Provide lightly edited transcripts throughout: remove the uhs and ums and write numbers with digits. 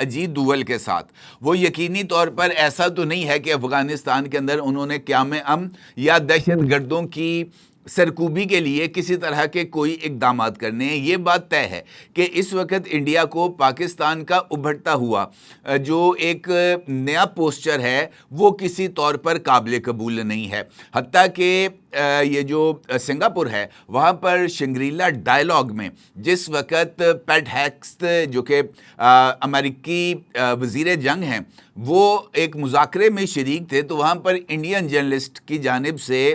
اجیت دوول کے ساتھ وہ یقینی طور پر ایسا تو نہیں ہے کہ افغانستان کے اندر انہوں نے قیام امن یا دہشت گردوں کی سرکوبی کے لیے کسی طرح کے کوئی اقدامات کرنے ہیں۔ یہ بات طے ہے کہ اس وقت انڈیا کو پاکستان کا ابھرتا ہوا جو ایک نیا پوسچر ہے وہ کسی طور پر قابل قبول نہیں ہے۔ حتیٰ کہ یہ جو سنگاپور ہے وہاں پر شنگریلا ڈائیلاگ میں جس وقت پیٹ ہیکسٹ جو کہ امریکی وزیر جنگ ہیں وہ ایک مذاکرے میں شریک تھے، تو وہاں پر انڈین جرنلسٹ کی جانب سے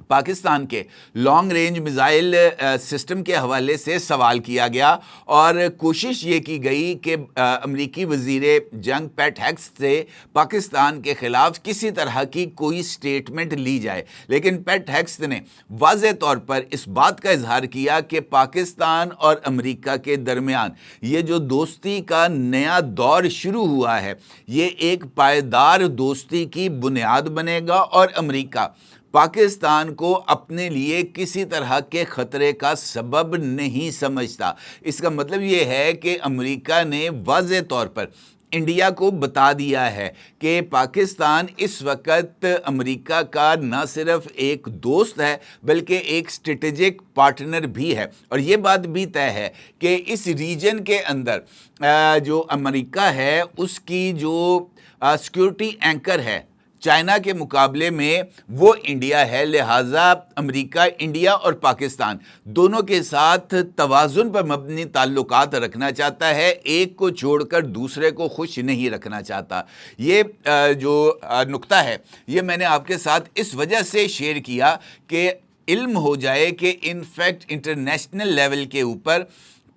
پاکستان کے لانگ رینج میزائل سسٹم کے حوالے سے سوال کیا گیا اور کوشش یہ کی گئی کہ امریکی وزیر جنگ پیٹ ہیکسٹ سے پاکستان کے خلاف کسی طرح کی کوئی سٹیٹمنٹ لی جائے، لیکن پیٹ ہیکسٹ نے واضح طور پر اس بات کا اظہار کیا کہ پاکستان اور امریکہ کے درمیان یہ جو دوستی کا نیا دور شروع ہوا ہے یہ ایک پائیدار دوستی کی بنیاد بنے گا اور امریکہ پاکستان کو اپنے لیے کسی طرح کے خطرے کا سبب نہیں سمجھتا۔ اس کا مطلب یہ ہے کہ امریکہ نے واضح طور پر انڈیا کو بتا دیا ہے کہ پاکستان اس وقت امریکہ کا نہ صرف ایک دوست ہے بلکہ ایک اسٹریٹجک پارٹنر بھی ہے، اور یہ بات بھی طے ہے کہ اس ریجن کے اندر جو امریکہ ہے اس کی جو سیکورٹی اینکر ہے چائنا کے مقابلے میں وہ انڈیا ہے، لہٰذا امریکہ انڈیا اور پاکستان دونوں کے ساتھ توازن پر مبنی تعلقات رکھنا چاہتا ہے، ایک کو چھوڑ کر دوسرے کو خوش نہیں رکھنا چاہتا۔ یہ جو نقطہ ہے یہ میں نے آپ کے ساتھ اس وجہ سے شیئر کیا کہ علم ہو جائے کہ انفیکٹ انٹرنیشنل لیول کے اوپر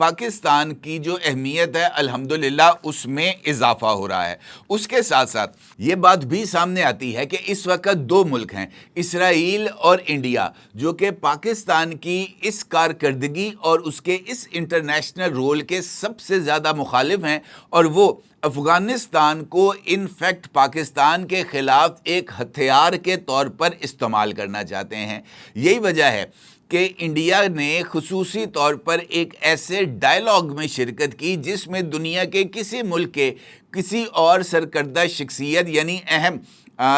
پاکستان کی جو اہمیت ہے الحمدللہ اس میں اضافہ ہو رہا ہے۔ اس کے ساتھ ساتھ یہ بات بھی سامنے آتی ہے کہ اس وقت دو ملک ہیں، اسرائیل اور انڈیا، جو کہ پاکستان کی اس کارکردگی اور اس کے اس انٹرنیشنل رول کے سب سے زیادہ مخالف ہیں، اور وہ افغانستان کو انفیکٹ پاکستان کے خلاف ایک ہتھیار کے طور پر استعمال کرنا چاہتے ہیں۔ یہی وجہ ہے کہ انڈیا نے خصوصی طور پر ایک ایسے ڈائیلاگ میں شرکت کی جس میں دنیا کے کسی ملک کے کسی اور سرکردہ شخصیت یعنی اہم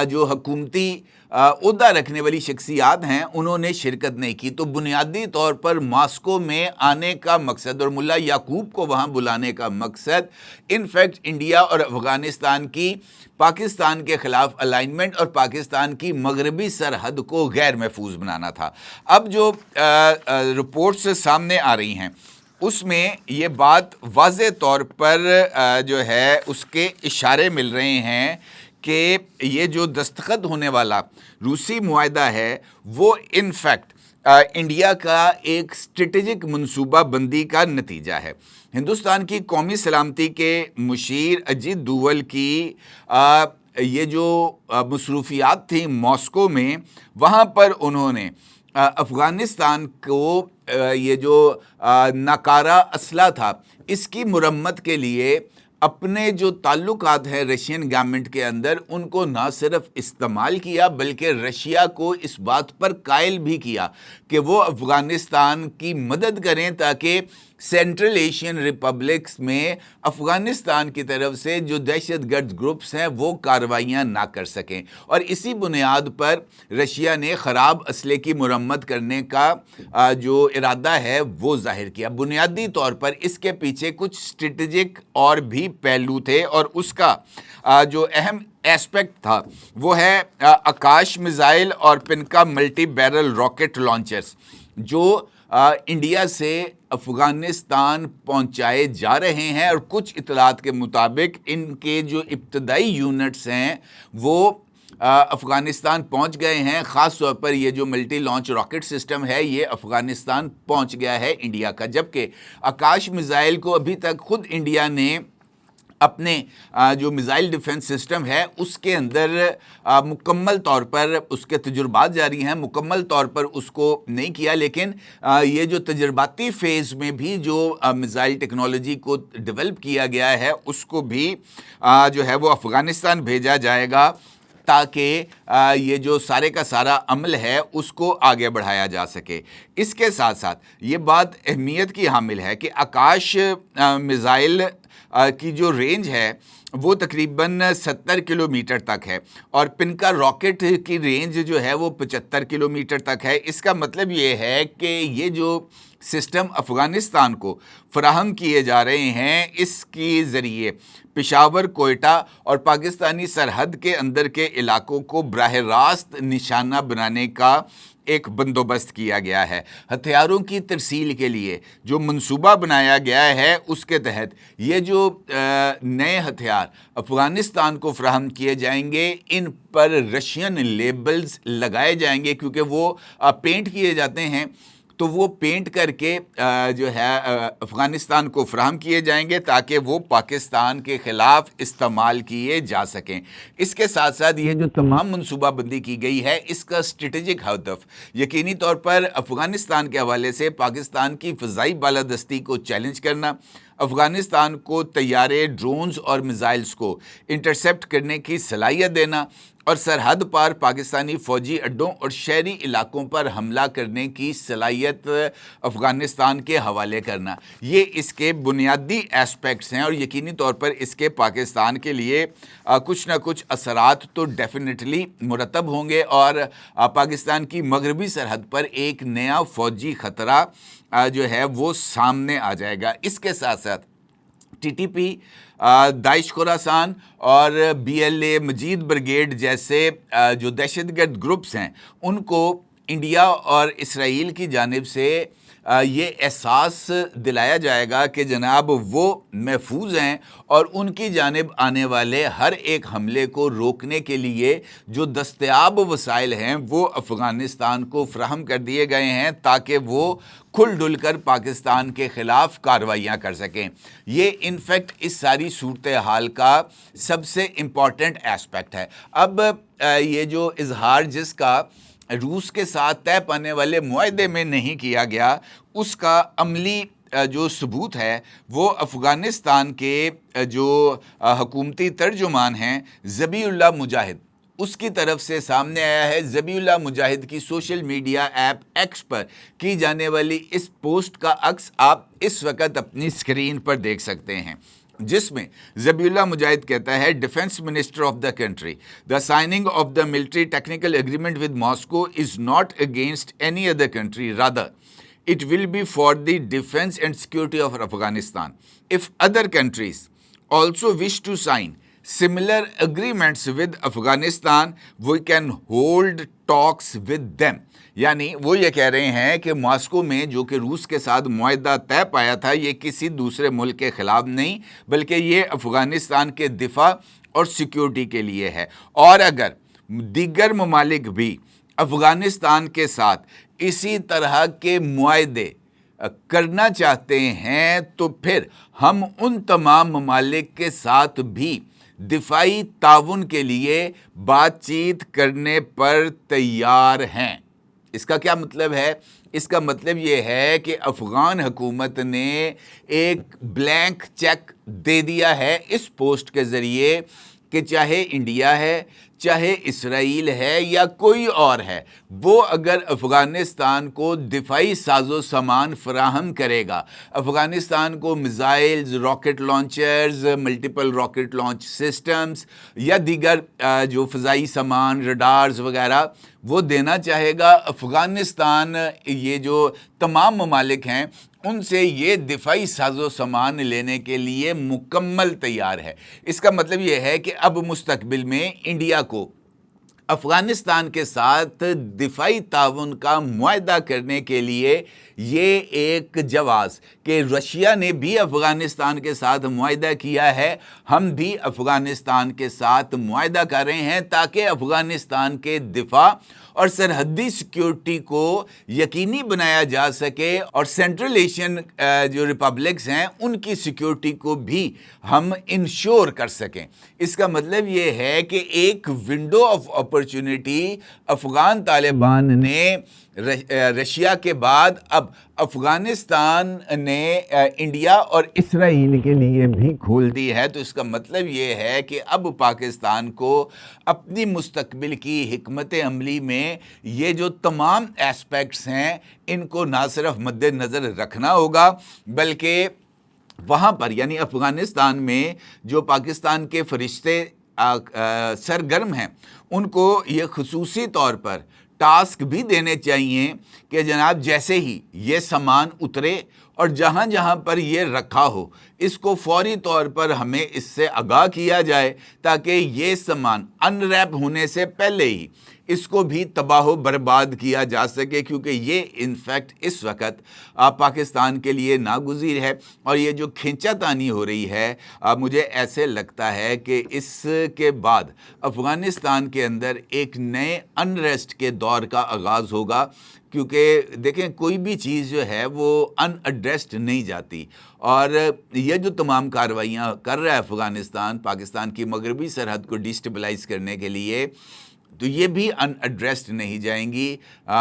جو حکومتی عہدہ رکھنے والی شخصیات ہیں انہوں نے شرکت نہیں کی۔ تو بنیادی طور پر ماسکو میں آنے کا مقصد اور ملا یعقوب کو وہاں بلانے کا مقصد انفیکٹ انڈیا اور افغانستان کی پاکستان کے خلاف الائنمنٹ اور پاکستان کی مغربی سرحد کو غیر محفوظ بنانا تھا۔ اب جو رپورٹس سامنے آ رہی ہیں اس میں یہ بات واضح طور پر جو ہے اس کے اشارے مل رہے ہیں کہ یہ جو دستخط ہونے والا روسی معاہدہ ہے وہ انفیکٹ انڈیا کا ایک اسٹریٹجک منصوبہ بندی کا نتیجہ ہے۔ ہندوستان کی قومی سلامتی کے مشیر اجیت دوول کی یہ جو مصروفیات تھیں ماسکو میں، وہاں پر انہوں نے افغانستان کو یہ جو ناکارہ اسلحہ تھا اس کی مرمت کے لیے اپنے جو تعلقات ہیں رشین گورنمنٹ کے اندر ان کو نہ صرف استعمال کیا بلکہ رشیا کو اس بات پر قائل بھی کیا کہ وہ افغانستان کی مدد کریں تاکہ سینٹرل ایشین ریپبلکس میں افغانستان کی طرف سے جو دہشت گرد گروپس ہیں وہ کارروائیاں نہ کر سکیں، اور اسی بنیاد پر رشیا نے خراب اسلحے کی مرمت کرنے کا جو ارادہ ہے وہ ظاہر کیا۔ بنیادی طور پر اس کے پیچھے کچھ اسٹریٹجک اور بھی پہلو تھے، اور اس کا جو اہم ایسپیکٹ تھا وہ ہے آکاش میزائل اور پنکا ملٹی بیرل راکٹ لانچرز جو انڈیا سے افغانستان پہنچائے جا رہے ہیں، اور کچھ اطلاعات کے مطابق ان کے جو ابتدائی یونٹس ہیں وہ افغانستان پہنچ گئے ہیں۔ خاص طور پر یہ جو ملٹی لانچ راکٹ سسٹم ہے یہ افغانستان پہنچ گیا ہے انڈیا کا، جبکہ آکاش میزائل کو ابھی تک خود انڈیا نے اپنے جو میزائل ڈیفنس سسٹم ہے اس کے اندر مکمل طور پر اس کے تجربات جاری ہیں، مکمل طور پر اس کو نہیں کیا، لیکن یہ جو تجرباتی فیز میں بھی جو میزائل ٹیکنالوجی کو ڈیولپ کیا گیا ہے اس کو بھی جو ہے وہ افغانستان بھیجا جائے گا تاکہ یہ جو سارے کا سارا عمل ہے اس کو آگے بڑھایا جا سکے۔ اس کے ساتھ ساتھ یہ بات اہمیت کی حامل ہے کہ آکاش میزائل کی جو رینج ہے وہ تقریباً 70 کلومیٹر تک ہے، اور پنکا راکٹ کی رینج جو ہے وہ 75 کلومیٹر تک ہے۔ اس کا مطلب یہ ہے کہ یہ جو سسٹم افغانستان کو فراہم کیے جا رہے ہیں، اس کے ذریعے پشاور، کوئٹہ اور پاکستانی سرحد کے اندر کے علاقوں کو براہ راست نشانہ بنانے کا ایک بندوبست کیا گیا ہے۔ ہتھیاروں کی ترسیل کے لیے جو منصوبہ بنایا گیا ہے، اس کے تحت یہ جو نئے ہتھیار افغانستان کو فراہم کیے جائیں گے، ان پر رشین لیبلز لگائے جائیں گے، کیونکہ وہ پینٹ کیے جاتے ہیں، تو وہ پینٹ کر کے جو ہے افغانستان کو فراہم کیے جائیں گے تاکہ وہ پاکستان کے خلاف استعمال کیے جا سکیں۔ اس کے ساتھ ساتھ یہ جو تمام منصوبہ بندی کی گئی ہے، اس کا اسٹریٹجک ہدف یقینی طور پر افغانستان کے حوالے سے پاکستان کی فضائی بالادستی کو چیلنج کرنا، افغانستان کو طیارے، ڈرونز اور میزائلز کو انٹرسیپٹ کرنے کی صلاحیت دینا، اور سرحد پار پاکستانی فوجی اڈوں اور شہری علاقوں پر حملہ کرنے کی صلاحیت افغانستان کے حوالے کرنا، یہ اس کے بنیادی ایسپیکٹس ہیں، اور یقینی طور پر اس کے پاکستان کے لیے کچھ نہ کچھ اثرات تو ڈیفینیٹلی مرتب ہوں گے، اور پاکستان کی مغربی سرحد پر ایک نیا فوجی خطرہ جو ہے وہ سامنے آ جائے گا۔ اس کے ساتھ ساتھ ٹی ٹی پی، داعش خراسان اور B L A Majeed brigade جیسے جو دہشت گرد گروپس ہیں، ان کو انڈیا اور اسرائیل کی جانب سے یہ احساس دلایا جائے گا کہ جناب وہ محفوظ ہیں، اور ان کی جانب آنے والے ہر ایک حملے کو روکنے کے لیے جو دستیاب وسائل ہیں وہ افغانستان کو فراہم کر دیے گئے ہیں تاکہ وہ کھل ڈل کر پاکستان کے خلاف کارروائیاں کر سکیں۔ یہ انفیکٹ اس ساری صورتحال کا سب سے امپورٹنٹ ایسپیکٹ ہے۔ اب یہ جو اظہار جس کا روس کے ساتھ طے پانے والے معاہدے میں نہیں کیا گیا، اس کا عملی جو ثبوت ہے وہ افغانستان کے جو حکومتی ترجمان ہیں ذبیح اللہ مجاہد، اس کی طرف سے سامنے آیا ہے۔ ذبیح اللہ مجاہد کی سوشل میڈیا ایپ ایکس پر کی جانے والی اس پوسٹ کا عکس آپ اس وقت اپنی اسکرین پر دیکھ سکتے ہیں، جس میں ذبیح اللہ مجاہد کہتا ہے، defence minister of the country, the signing of the military technical agreement with Moscow is not against any other country, rather it will be for the defense and security of Afghanistan. If other countries also wish to sign similar agreements with Afghanistan, we can hold talks with them. یعنی وہ یہ کہہ رہے ہیں کہ Moscow میں جو کہ روس کے ساتھ معاہدہ طے پایا تھا، یہ کسی دوسرے ملک کے خلاف نہیں، بلکہ یہ افغانستان کے دفاع اور سیکیورٹی کے لیے ہے، اور اگر دیگر ممالک بھی افغانستان کے ساتھ اسی طرح کے معاہدے کرنا چاہتے ہیں تو پھر ہم ان تمام ممالک کے ساتھ بھی دفاعی تعاون کے لیے بات چیت کرنے پر تیار ہیں۔ اس کا کیا مطلب ہے؟ اس کا مطلب یہ ہے کہ افغان حکومت نے ایک بلینک چیک دے دیا ہے اس پوسٹ کے ذریعے کہ چاہے انڈیا ہے، چاہے اسرائیل ہے یا کوئی اور ہے، وہ اگر افغانستان کو دفاعی ساز و سامان فراہم کرے گا، افغانستان کو missiles, rocket launchers, multiple rocket launch systems یا دیگر جو فضائی سامان، ریڈارز وغیرہ وہ دینا چاہے گا، افغانستان یہ جو تمام ممالک ہیں ان سے یہ دفاعی ساز و سامان لینے کے لیے مکمل تیار ہے۔ اس کا مطلب یہ ہے کہ اب مستقبل میں انڈیا کو افغانستان کے ساتھ دفاعی تعاون کا معاہدہ کرنے کے لیے یہ ایک جواز کہ رشیا نے بھی افغانستان کے ساتھ معاہدہ کیا ہے، ہم بھی افغانستان کے ساتھ معاہدہ کر رہے ہیں تاکہ افغانستان کے دفاع اور سرحدی سیکیورٹی کو یقینی بنایا جا سکے، اور سینٹرل ایشین جو ریپبلکس ہیں ان کی سیکیورٹی کو بھی ہم انشور کر سکیں۔ اس کا مطلب یہ ہے کہ ایک window of opportunity Afghan Taliban نے رشیا کے بعد اب افغانستان نے انڈیا اور اسرائیل کے لیے بھی کھول دی ہے۔ تو اس کا مطلب یہ ہے کہ اب پاکستان کو اپنی مستقبل کی حکمت عملی میں یہ جو تمام ایسپیکٹس ہیں ان کو نہ صرف مد نظر رکھنا ہوگا، بلکہ وہاں پر یعنی افغانستان میں جو پاکستان کے فرشتے سرگرم ہیں ان کو یہ خصوصی طور پر ٹاسک بھی دینے چاہیے کہ جناب جیسے ہی یہ سامان اترے اور جہاں جہاں پر یہ رکھا ہو اس کو فوری طور پر ہمیں اس سے آگاہ کیا جائے تاکہ یہ سامان ان ریپ ہونے سے پہلے ہی اس کو بھی تباہ و برباد کیا جا سکے، کیونکہ یہ انفیکٹ اس وقت پاکستان کے لیے ناگزیر ہے۔ اور یہ جو کھینچا تانی ہو رہی ہے مجھے ایسے لگتا ہے کہ اس کے بعد افغانستان کے اندر ایک نئے انریسٹ کے دور کا آغاز ہوگا، کیونکہ دیکھیں کوئی بھی چیز جو ہے وہ ان ایڈریسڈ نہیں جاتی، اور یہ جو تمام کارروائیاں کر رہا ہے افغانستان پاکستان کی مغربی سرحد کو ڈیسٹیبلائز کرنے کے لیے، تو یہ بھی ان ایڈریسڈ نہیں جائیں گی۔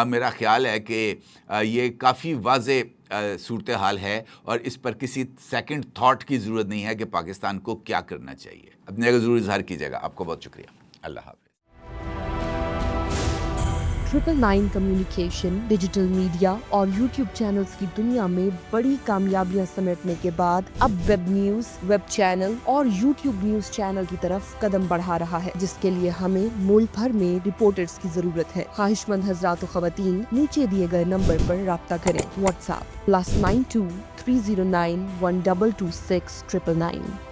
میرا خیال ہے کہ یہ کافی واضح صورتحال ہے اور اس پر کسی سیکنڈ تھاٹ کی ضرورت نہیں ہے کہ پاکستان کو کیا کرنا چاہیے۔ اپنے اگر ضرور اظہار کیجیے گا۔ آپ کو بہت شکریہ۔ اللہ حافظ۔ 999 کمیونیکیشن، ڈیجیٹل میڈیا اور یوٹیوب چینلز کی دنیا میں بڑی کامیابیاں سمیٹنے کے بعد اب ویب نیوز، ویب چینل اور یوٹیوب نیوز چینل کی طرف قدم بڑھا رہا ہے، جس کے لیے ہمیں ملک بھر میں رپورٹرز کی ضرورت ہے۔ خواہش مند حضرات و خواتین نیچے دیے گئے نمبر پر رابطہ کریں۔ What's app +92 309 1226 999